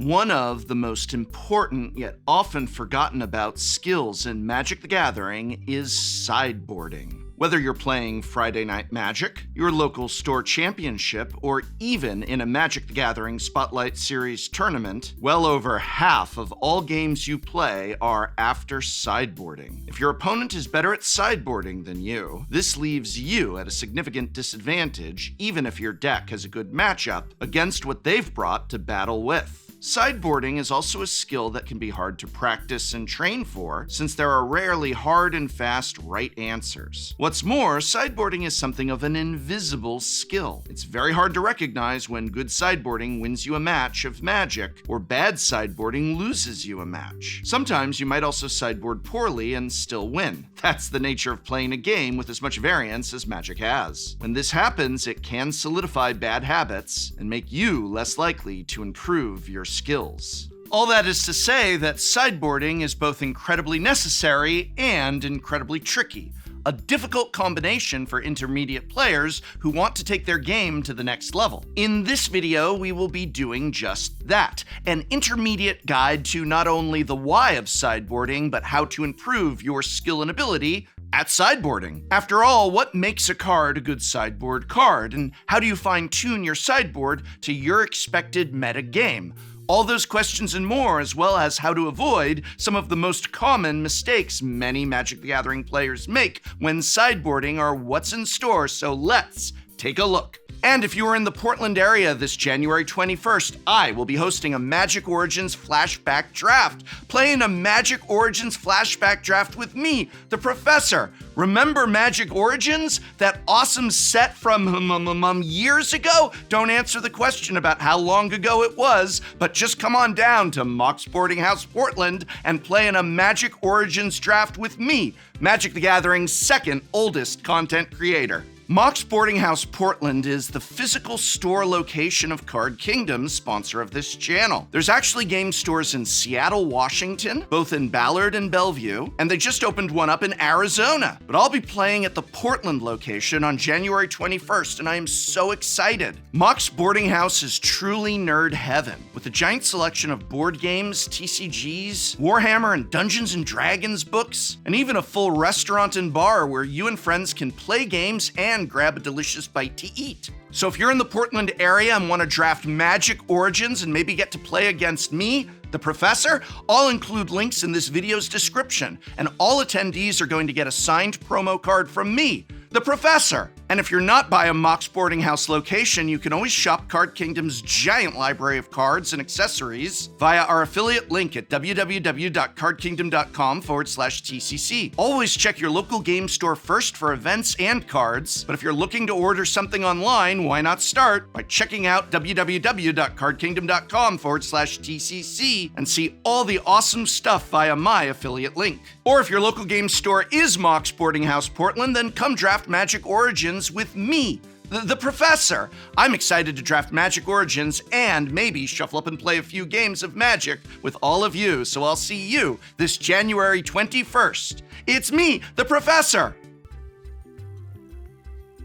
One of the most important yet often forgotten about skills in Magic the Gathering is sideboarding. Whether you're playing Friday Night Magic, your local store championship, or even in a Magic the Gathering Spotlight Series tournament, well over half of all games you play are after sideboarding. If your opponent is better at sideboarding than you, this leaves you at a significant disadvantage, even if your deck has a good matchup against what they've brought to battle with. Sideboarding is also a skill that can be hard to practice and train for, since there are rarely hard and fast right answers. What's more, sideboarding is something of an invisible skill. It's very hard to recognize when good sideboarding wins you a match of Magic, or bad sideboarding loses you a match. Sometimes you might also sideboard poorly and still win. That's the nature of playing a game with as much variance as Magic has. When this happens, it can solidify bad habits and make you less likely to improve your skills. All that is to say that sideboarding is both incredibly necessary and incredibly tricky. A difficult combination for intermediate players who want to take their game to the next level. In this video, we will be doing just that, an intermediate guide to not only the why of sideboarding, but how to improve your skill and ability at sideboarding. After all, what makes a card a good sideboard card, and how do you fine-tune your sideboard to your expected meta game? All those questions and more, as well as how to avoid some of the most common mistakes many Magic the Gathering players make when sideboarding, are what's in store, so let's take a look. And if you are in the Portland area this January 21st, I will be hosting a Magic Origins Flashback Draft. Playing a Magic Origins Flashback Draft with me, the Professor. Remember Magic Origins? That awesome set from years ago? Don't answer the question about how long ago it was, but just come on down to Mox Boarding House Portland and play in a Magic Origins Draft with me, Magic the Gathering's second oldest content creator. Mox Boarding House Portland is the physical store location of Card Kingdom, sponsor of this channel. There's actually game stores in Seattle, Washington, both in Ballard and Bellevue, and they just opened one up in Arizona. But I'll be playing at the Portland location on January 21st, and I am so excited. Mox Boarding House is truly nerd heaven, with a giant selection of board games, TCGs, Warhammer and Dungeons and Dragons books, and even a full restaurant and bar where you and friends can play games and grab a delicious bite to eat. So if you're in the Portland area and want to draft Magic Origins and maybe get to play against me, the Professor, I'll include links in this video's description, and all attendees are going to get a signed promo card from me, the Professor. And if you're not by a Mox Boarding House location, you can always shop Card Kingdom's giant library of cards and accessories via our affiliate link at www.cardkingdom.com/TCC. Always check your local game store first for events and cards, but if you're looking to order something online, why not start by checking out www.cardkingdom.com/TCC and see all the awesome stuff via my affiliate link. Or if your local game store is Mox Boarding House Portland, then come draft Magic Origins with me, the Professor. I'm excited to draft Magic Origins and maybe shuffle up and play a few games of Magic with all of you, so I'll see you this January 21st. It's me, the Professor!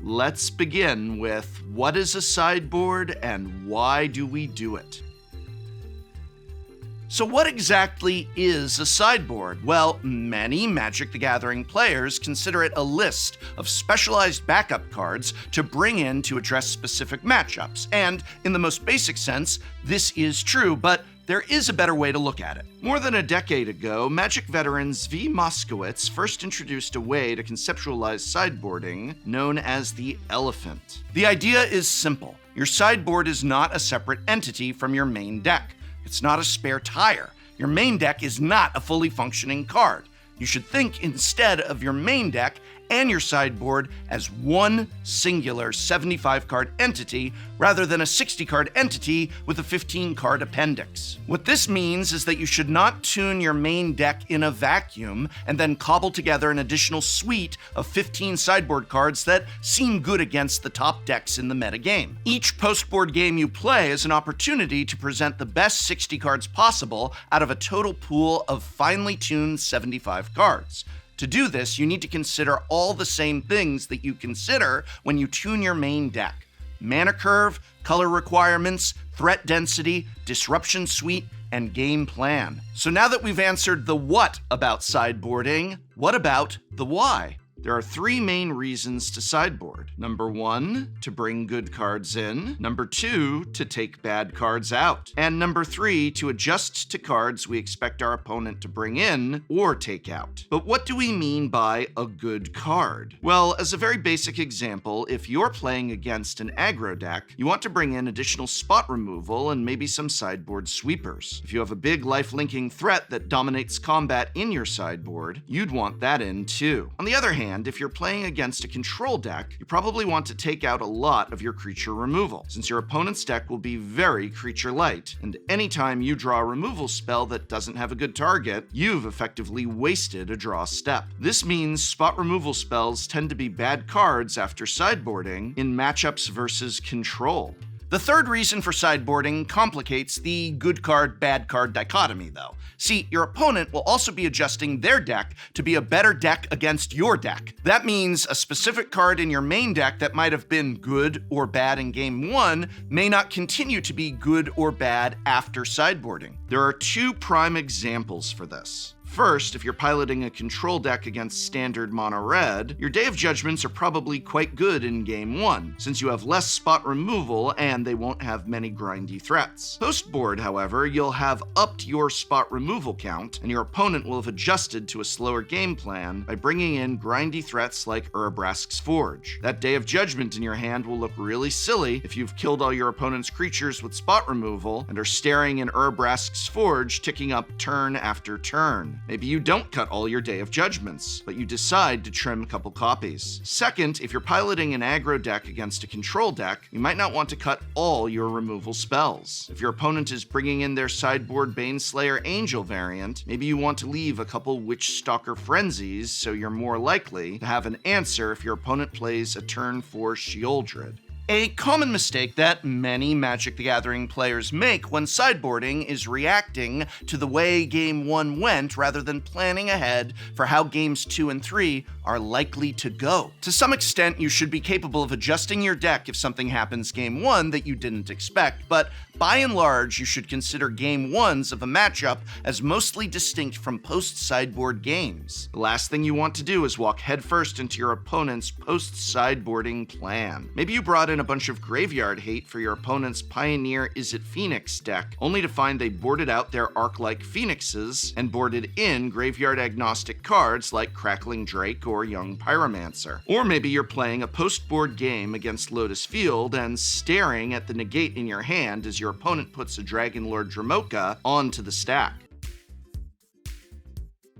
Let's begin with what is a sideboard and why do we do it? So what exactly is a sideboard? Well, many Magic the Gathering players consider it a list of specialized backup cards to bring in to address specific matchups. And in the most basic sense, this is true, but there is a better way to look at it. More than a decade ago, Magic veterans V. Moskowitz first introduced a way to conceptualize sideboarding known as the elephant. The idea is simple. Your sideboard is not a separate entity from your main deck. It's not a spare tire. Your main deck is not a fully functioning card. You should think instead of your main deck and your sideboard as one singular 75-card entity rather than a 60-card entity with a 15-card appendix. What this means is that you should not tune your main deck in a vacuum and then cobble together an additional suite of 15 sideboard cards that seem good against the top decks in the metagame. Each post-board game you play is an opportunity to present the best 60 cards possible out of a total pool of finely tuned 75 cards. To do this, you need to consider all the same things that you consider when you tune your main deck. mana curve, color requirements, threat density, disruption suite, and game plan. So now that we've answered the what about sideboarding, what about the why? There are 3 main reasons to sideboard. Number 1, to bring good cards in. Number 2, to take bad cards out. And number 3, to adjust to cards we expect our opponent to bring in or take out. But what do we mean by a good card? Well, as a very basic example, if you're playing against an aggro deck, you want to bring in additional spot removal and maybe some sideboard sweepers. If you have a big life-linking threat that dominates combat in your sideboard, you'd want that in too. On the other hand, if you're playing against a control deck, you probably want to take out a lot of your creature removal, since your opponent's deck will be very creature light, and anytime you draw a removal spell that doesn't have a good target, you've effectively wasted a draw step. This means spot removal spells tend to be bad cards after sideboarding in matchups versus control. The third reason for sideboarding complicates the good card, bad card dichotomy, though. See, your opponent will also be adjusting their deck to be a better deck against your deck. That means a specific card in your main deck that might have been good or bad in game 1 may not continue to be good or bad after sideboarding. There are 2 prime examples for this. First, if you're piloting a control deck against standard mono-red, your Day of Judgments are probably quite good in game 1, since you have less spot removal and they won't have many grindy threats. Post-board, however, you'll have upped your spot removal count, and your opponent will have adjusted to a slower game plan by bringing in grindy threats like Urabrask's Forge. That Day of Judgment in your hand will look really silly if you've killed all your opponent's creatures with spot removal and are staring in Urabrask's Forge ticking up turn after turn. Maybe you don't cut all your Day of Judgments, but you decide to trim a couple copies. Second, if you're piloting an aggro deck against a control deck, you might not want to cut all your removal spells. If your opponent is bringing in their sideboard Baneslayer Angel variant, maybe you want to leave a couple Witchstalker Frenzies so you're more likely to have an answer if your opponent plays a turn 4 Sheoldred. A common mistake that many Magic the Gathering players make when sideboarding is reacting to the way Game 1 went rather than planning ahead for how Games 2 and 3 are likely to go. To some extent, you should be capable of adjusting your deck if something happens Game 1 that you didn't expect, but by and large, you should consider Game 1s of a matchup as mostly distinct from post-sideboard games. The last thing you want to do is walk headfirst into your opponent's post-sideboarding plan. Maybe you brought in a bunch of graveyard hate for your opponent's Pioneer Is It Phoenix deck, only to find they boarded out their Arc-like Phoenixes and boarded in graveyard-agnostic cards like Crackling Drake or Young Pyromancer. Or maybe you're playing a post-board game against Lotus Field and staring at the negate in your hand as your opponent puts a Dragonlord Dramoka onto the stack.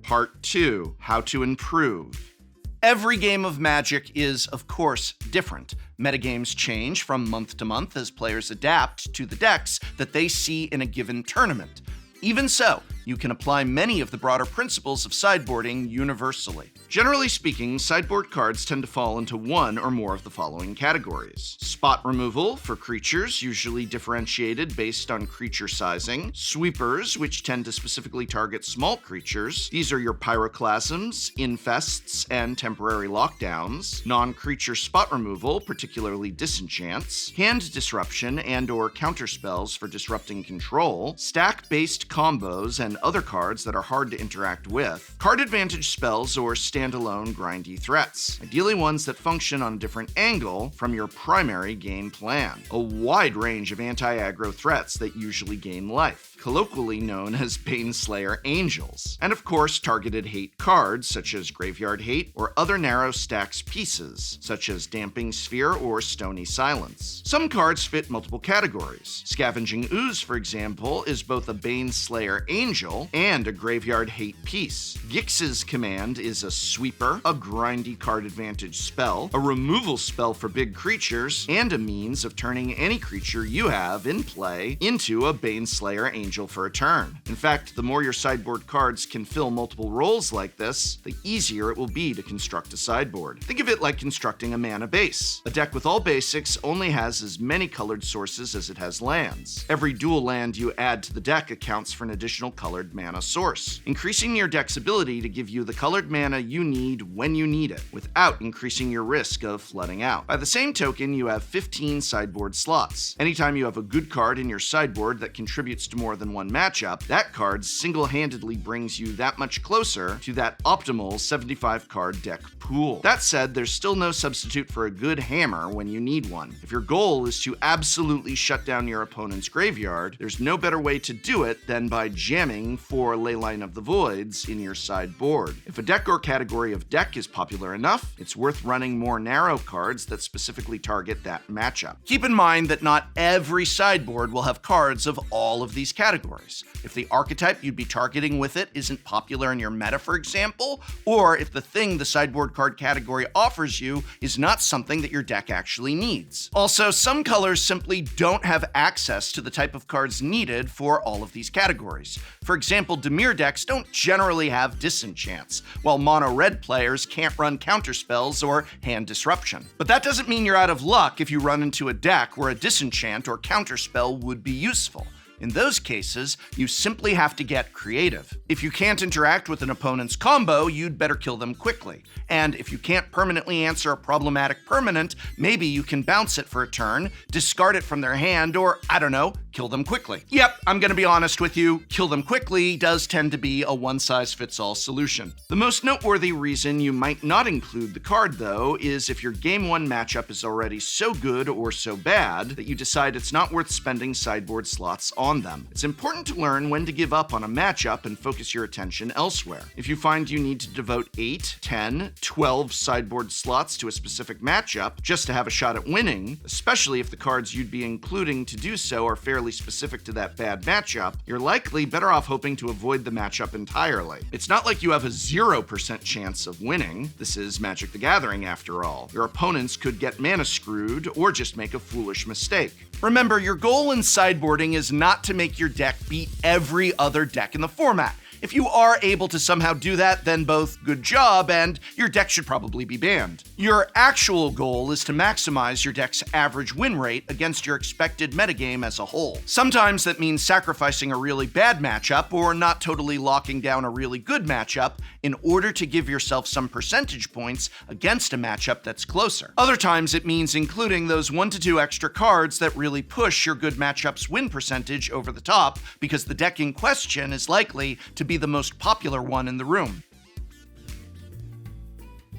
Part 2. How to improve. Every game of Magic is, of course, different. Metagames change from month to month as players adapt to the decks that they see in a given tournament. Even so, you can apply many of the broader principles of sideboarding universally. Generally speaking, sideboard cards tend to fall into one or more of the following categories. Spot removal for creatures, usually differentiated based on creature sizing. Sweepers, which tend to specifically target small creatures. These are your pyroclasms, infests, and temporary lockdowns. Non-creature spot removal, particularly disenchants. Hand disruption and/or counterspells for disrupting control. Stack-based combos and other cards that are hard to interact with. Card advantage spells or standalone grindy threats, ideally ones that function on a different angle from your primary game plan. A wide range of anti-aggro threats that usually gain life, colloquially known as Baneslayer Angels. And of course, targeted hate cards such as Graveyard Hate or other narrow stacks pieces, such as Damping Sphere or Stony Silence. Some cards fit multiple categories. Scavenging Ooze, for example, is both a Baneslayer Angel and a Graveyard Hate piece. Gix's Command is a sweeper, a grindy card advantage spell, a removal spell for big creatures, and a means of turning any creature you have in play into a Baneslayer Angel for a turn. In fact, the more your sideboard cards can fill multiple roles like this, the easier it will be to construct a sideboard. Think of it like constructing a mana base. A deck with all basics only has as many colored sources as it has lands. Every dual land you add to the deck accounts for an additional colored mana source, increasing your deck's ability to give you the colored mana you need when you need it, without increasing your risk of flooding out. By the same token, you have 15 sideboard slots. Anytime you have a good card in your sideboard that contributes to more than one matchup, that card single-handedly brings you that much closer to that optimal 75-card deck pool. That said, there's still no substitute for a good hammer when you need one. If your goal is to absolutely shut down your opponent's graveyard, there's no better way to do it than by jamming 4 Leyline of the Voids in your sideboard. If a deck or category of deck is popular enough, it's worth running more narrow cards that specifically target that matchup. Keep in mind that not every sideboard will have cards of all of these categories. If the archetype you'd be targeting with it isn't popular in your meta, for example, or if the thing the sideboard card category offers you is not something that your deck actually needs. Also, some colors simply don't have access to the type of cards needed for all of these categories. For example, Dimir decks don't generally have disenchants, while mono-red players can't run counterspells or hand disruption. But that doesn't mean you're out of luck if you run into a deck where a disenchant or counterspell would be useful. In those cases, you simply have to get creative. If you can't interact with an opponent's combo, you'd better kill them quickly. And if you can't permanently answer a problematic permanent, maybe you can bounce it for a turn, discard it from their hand, or, I don't know, kill them quickly. Yep, I'm gonna be honest with you, kill them quickly does tend to be a one-size-fits-all solution. The most noteworthy reason you might not include the card, though, is if your Game 1 matchup is already so good or so bad that you decide it's not worth spending sideboard slots on them. It's important to learn when to give up on a matchup and focus your attention elsewhere. If you find you need to devote 8, 10, 12 sideboard slots to a specific matchup just to have a shot at winning, especially if the cards you'd be including to do so are fairly specific to that bad matchup, you're likely better off hoping to avoid the matchup entirely. It's not like you have a 0% chance of winning. This is Magic the Gathering after all. Your opponents could get mana screwed or just make a foolish mistake. Remember, your goal in sideboarding is not to make your deck beat every other deck in the format. If you are able to somehow do that, then both good job and your deck should probably be banned. Your actual goal is to maximize your deck's average win rate against your expected metagame as a whole. Sometimes that means sacrificing a really bad matchup or not totally locking down a really good matchup in order to give yourself some percentage points against a matchup that's closer. Other times it means including those 1 to 2 extra cards that really push your good matchup's win percentage over the top because the deck in question is likely to be the most popular one in the room.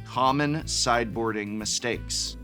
Common sideboarding mistakes.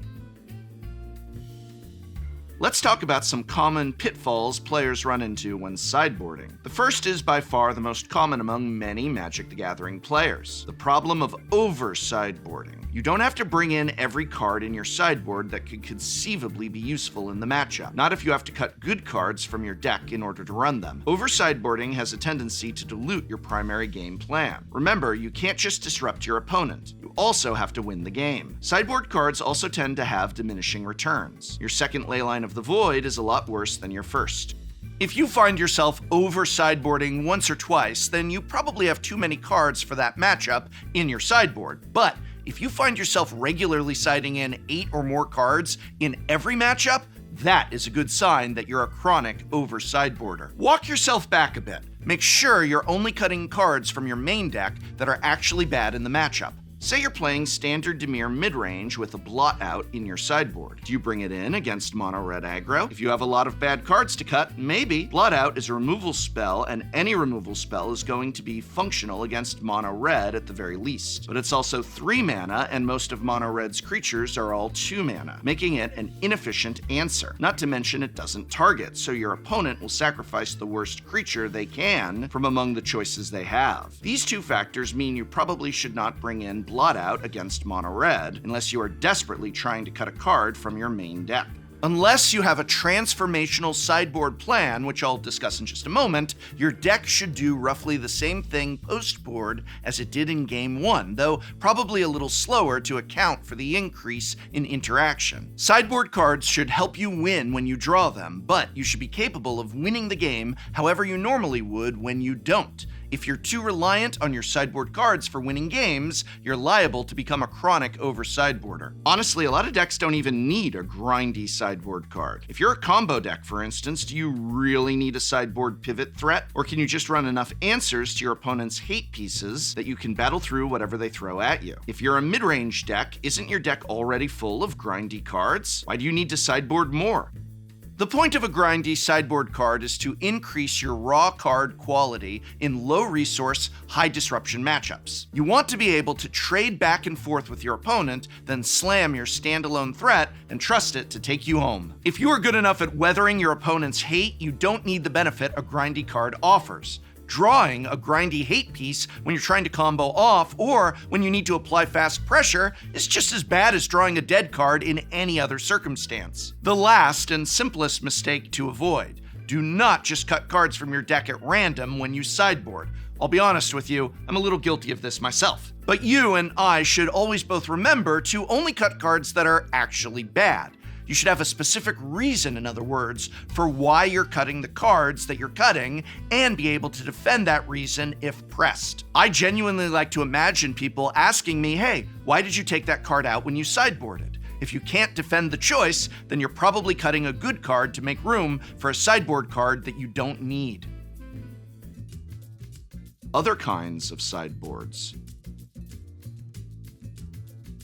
Let's talk about some common pitfalls players run into when sideboarding. The first is by far the most common among many Magic the Gathering players: the problem of over-sideboarding. You don't have to bring in every card in your sideboard that could conceivably be useful in the matchup, not if you have to cut good cards from your deck in order to run them. Over-sideboarding has a tendency to dilute your primary game plan. Remember, you can't just disrupt your opponent. You also have to win the game. Sideboard cards also tend to have diminishing returns. Your second Leyline of the Void is a lot worse than your first. If you find yourself over-sideboarding once or twice, then you probably have too many cards for that matchup in your sideboard. But if you find yourself regularly siding in 8 or more cards in every matchup, that is a good sign that you're a chronic over-sideboarder. Walk yourself back a bit. Make sure you're only cutting cards from your main deck that are actually bad in the matchup. Say you're playing standard Dimir midrange with a blot out in your sideboard. Do you bring it in against mono-red aggro? If you have a lot of bad cards to cut, maybe. Blot out is a removal spell, and any removal spell is going to be functional against mono-red at the very least. But it's also 3 mana, and most of mono-red's creatures are all 2 mana, making it an inefficient answer. Not to mention it doesn't target, so your opponent will sacrifice the worst creature they can from among the choices they have. These 2 factors mean you probably should not bring in blot out against mono-red unless you are desperately trying to cut a card from your main deck. Unless you have a transformational sideboard plan, which I'll discuss in just a moment, your deck should do roughly the same thing post-board as it did in Game 1, though probably a little slower to account for the increase in interaction. Sideboard cards should help you win when you draw them, but you should be capable of winning the game however you normally would when you don't. If you're too reliant on your sideboard cards for winning games, you're liable to become a chronic over-sideboarder. Honestly, a lot of decks don't even need a grindy sideboard card. If you're a combo deck, for instance, do you really need a sideboard pivot threat? Or can you just run enough answers to your opponent's hate pieces that you can battle through whatever they throw at you? If you're a mid-range deck, isn't your deck already full of grindy cards? Why do you need to sideboard more? The point of a grindy sideboard card is to increase your raw card quality in low-resource, high-disruption matchups. You want to be able to trade back and forth with your opponent, then slam your standalone threat and trust it to take you home. If you are good enough at weathering your opponent's hate, you don't need the benefit a grindy card offers. Drawing a grindy hate piece when you're trying to combo off or when you need to apply fast pressure is just as bad as drawing a dead card in any other circumstance. The last and simplest mistake to avoid: do not just cut cards from your deck at random when you sideboard. I'll be honest with you, I'm a little guilty of this myself. But you and I should always both remember to only cut cards that are actually bad. You should have a specific reason, in other words, for why you're cutting the cards that you're cutting and be able to defend that reason if pressed. I genuinely like to imagine people asking me, hey, why did you take that card out when you sideboarded? If you can't defend the choice, then you're probably cutting a good card to make room for a sideboard card that you don't need. Other kinds of sideboards.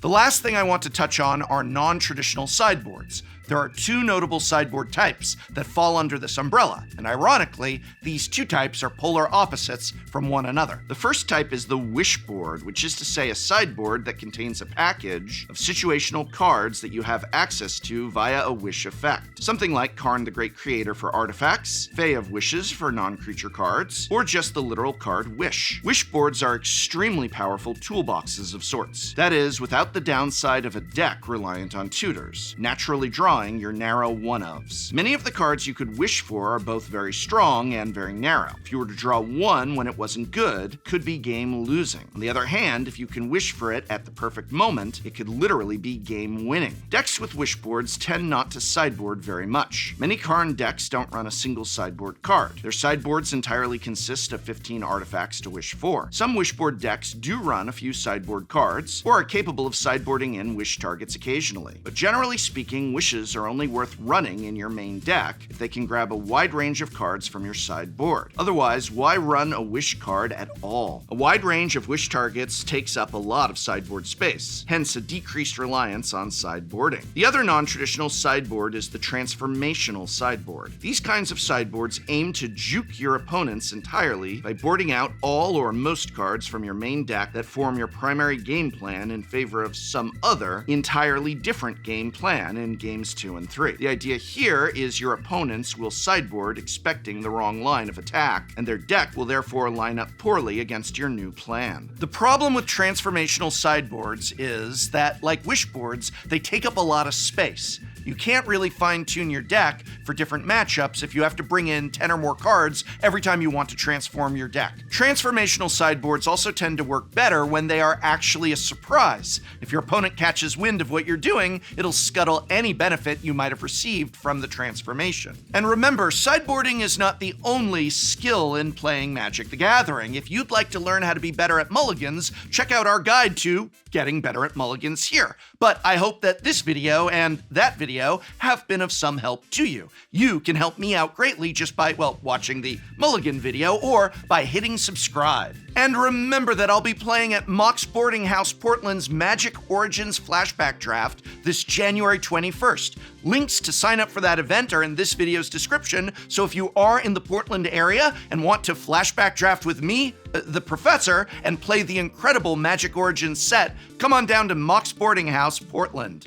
The last thing I want to touch on are non-traditional sideboards. There are two notable sideboard types that fall under this umbrella, and ironically, these two types are polar opposites from one another. The first type is the wish board, which is to say a sideboard that contains a package of situational cards that you have access to via a wish effect. Something like Karn the Great Creator for artifacts, Fae of Wishes for non-creature cards, or just the literal card Wish. Wish boards are extremely powerful toolboxes of sorts. That is, without the downside of a deck reliant on tutors, naturally drawing your narrow one-ofs. Many of the cards you could wish for are both very strong and very narrow. If you were to draw one when it wasn't good, could be game losing. On the other hand, if you can wish for it at the perfect moment, it could literally be game winning. Decks with wish boards tend not to sideboard very much. Many Karn decks don't run a single sideboard card. Their sideboards entirely consist of 15 artifacts to wish for. Some wishboard decks do run a few sideboard cards, or are capable of sideboarding in wish targets occasionally. But generally speaking, wishes are only worth running in your main deck if they can grab a wide range of cards from your sideboard. Otherwise, why run a wish card at all? A wide range of wish targets takes up a lot of sideboard space, hence a decreased reliance on sideboarding. The other non-traditional sideboard is the transformational sideboard. These kinds of sideboards aim to juke your opponents entirely by boarding out all or most cards from your main deck that form your primary game plan in favor of some other, entirely different game plan in games 2 and 3. The idea here is your opponents will sideboard expecting the wrong line of attack, and their deck will therefore line up poorly against your new plan. The problem with transformational sideboards is that, like wish boards, they take up a lot of space. You can't really fine-tune your deck for different matchups if you have to bring in 10 or more cards every time you want to transform your deck. Transformational sideboards also tend to work better when they are actually a surprise. If your opponent catches wind of what you're doing, it'll scuttle any benefit you might have received from the transformation. And remember, sideboarding is not the only skill in playing Magic the Gathering. If you'd like to learn how to be better at mulligans, check out our guide to getting better at mulligans here. But I hope that this video and that video have been of some help to you. You can help me out greatly just by, well, watching the mulligan video or by hitting subscribe. And remember that I'll be playing at Mox Boarding House Portland's Magic Origins Flashback Draft this January 21st. Links to sign up for that event are in this video's description, so if you are in the Portland area and want to flashback draft with me, the professor, and play the incredible Magic Origins set, come on down to Mox Boarding House Portland.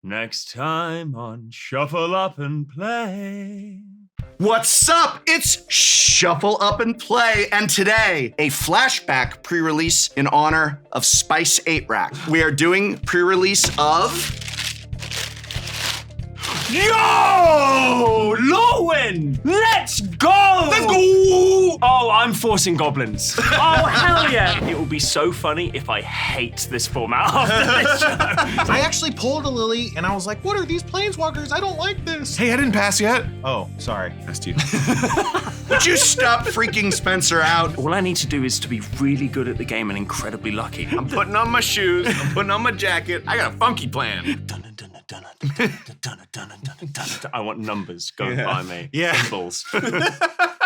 Next time on Shuffle Up and Play. What's up? It's Shuffle Up and Play, and today, a flashback pre-release in honor of Spice 8 Rack. We are doing pre-release of Yo! Lorwyn! Let's go! Let's go! Oh, I'm forcing goblins. Oh, hell yeah! It will be so funny if I hate this format after this show. I actually pulled a Lily and I was like, what are these planeswalkers? I don't like this. Hey, I didn't pass yet. Oh, sorry. Passed you. Would you stop freaking Spencer out? All I need to do is to be really good at the game and incredibly lucky. I'm putting on my shoes. I'm putting on my jacket. I got a funky plan. I want numbers going by me. Yeah. Symbols.